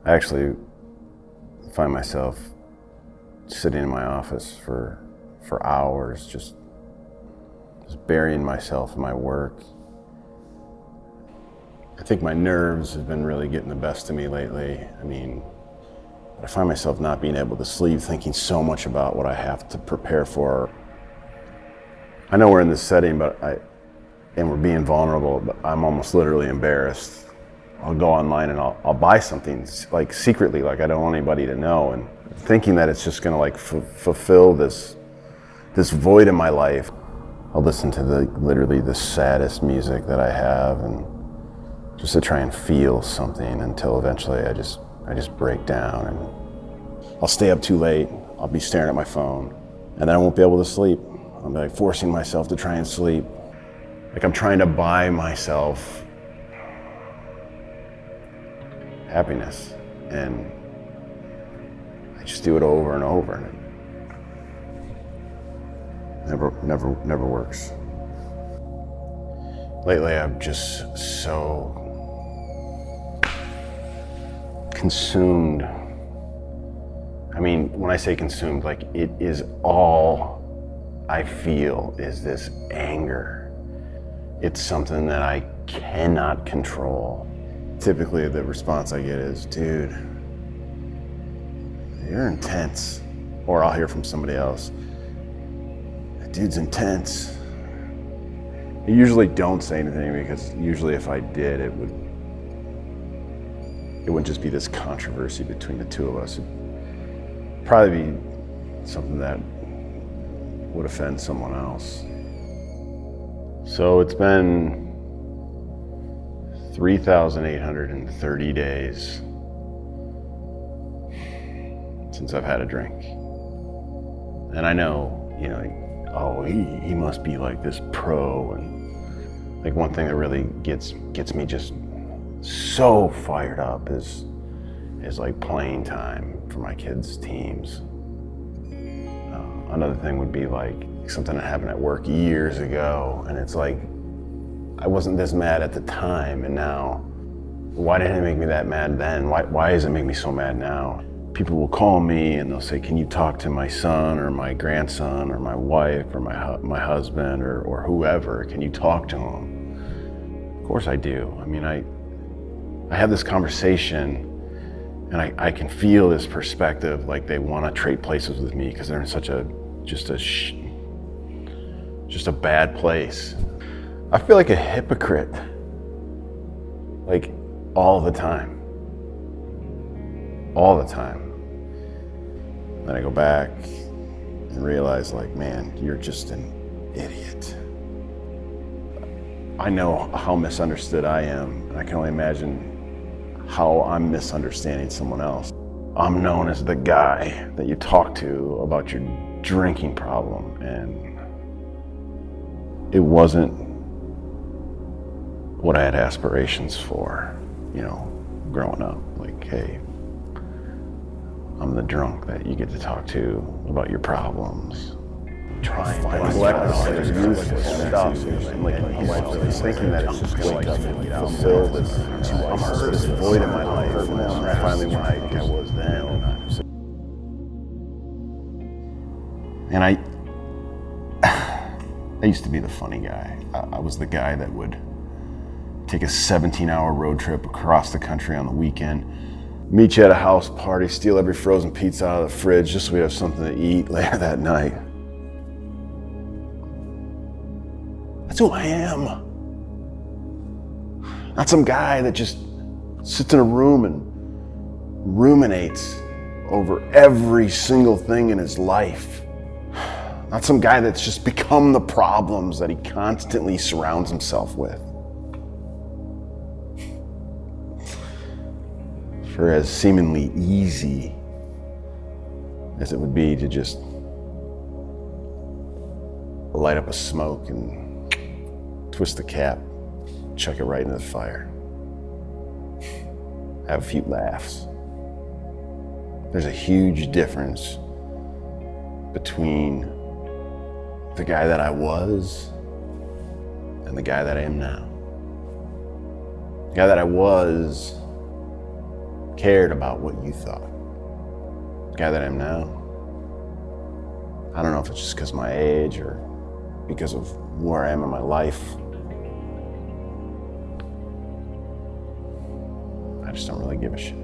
I actually find myself sitting in my office for hours, just burying myself in my work. I think my nerves have been really getting the best of me lately. I find myself not being able to sleep, thinking so much about what I have to prepare for. I know we're in this setting, and we're being vulnerable, but I'm almost literally embarrassed. I'll go online and I'll buy something like secretly, like I don't want anybody to know, and thinking that it's just gonna like fulfill this void in my life. I'll listen to literally the saddest music that I have, and just to try and feel something until eventually I just break down, and I'll stay up too late. I'll be staring at my phone, and then I won't be able to sleep. I'll be like forcing myself to try and sleep. Like I'm trying to buy myself happiness, and I just do it over and over, and it never works. Lately, I'm just so consumed. When I say consumed, like it is all I feel is this anger. It's something that I cannot control. Typically, the response I get is, dude, you're intense. Or I'll hear from somebody else, that dude's intense. I usually don't say anything, because usually if I did, it wouldn't just be this controversy between the two of us. It'd probably be something that would offend someone else. So it's been 3,830 days since I've had a drink. And I know, oh, he must be like this pro. And like one thing that really gets me just so fired up is like playing time for my kids' teams. Another thing would be like something that happened at work years ago, and it's like I wasn't this mad at the time, and now why didn't it make me that mad then? Why does it make me so mad now? People will call me and they'll say, can you talk to my son or my grandson or my wife or my husband or whoever? Can you talk to him? Of course I do. I have this conversation, and I can feel this perspective, like they want to trade places with me because they're in such just a bad place. I feel like a hypocrite, like all the time. Then I go back and realize, like, man, you're just an idiot. I know how misunderstood I am, and I can only imagine how I'm misunderstanding someone else. I'm known as the guy that you talk to about your drinking problem, and it wasn't what I had aspirations for, growing up. Like, hey, I'm the drunk that you get to talk to about your problems. Trying to collect this useless stuff, thinking that it's just going to fulfill this void in my life, and then finally when I was then. And I used to be the funny guy. I was the guy that would take a 17-hour road trip across the country on the weekend, meet you at a house party, steal every frozen pizza out of the fridge just so we have something to eat later that night. That's who I am. Not some guy that just sits in a room and ruminates over every single thing in his life. Not some guy that's just become the problems that he constantly surrounds himself with. For as seemingly easy as it would be to just light up a smoke and twist the cap, chuck it right into the fire, have a few laughs. There's a huge difference between the guy that I was and the guy that I am now. The guy that I was cared about what you thought. The guy that I am now, I don't know if it's just because of my age or because of where I am in my life. I just don't really give a shit.